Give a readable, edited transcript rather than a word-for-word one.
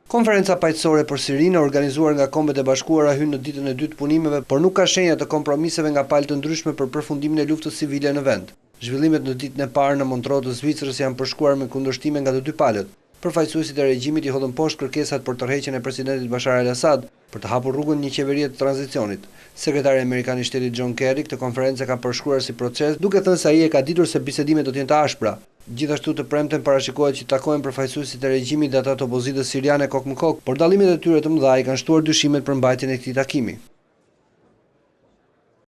Konferenca paqësore për Sirinë organizuar nga Kombet e Bashkuara hyn në ditën e dytë të punimeve, por nuk ka shenja të kompromiseve nga palë të ndryshme për përfundimin e luftës civile në vend. Zhvillimet në ditën e parë në Montreux të Zvicrës janë përshkruar me kundërshtime nga të dy palët. Përfaqësuesit e regjimit i hodhën poshtë kërkesat për tërheqjen e presidentit Bashar al-Assad për të hapur rrugën një qeverie të tranzicionit. Sekretari amerikan i shtetit John Kerry këtë konferencë ka përshkruar si proces, duke thënë se ai e ka ditur se bisedimet do të jenë të ashpra. Gjithashtu të premten parashikohet që takohen përfaqësuesit e regjimit dhe ata të opozitës siriane kokë më kokë, por dallimet e tyre të mëdha i kanë shtuar dyshimet për mbajtjen e këtij takimi.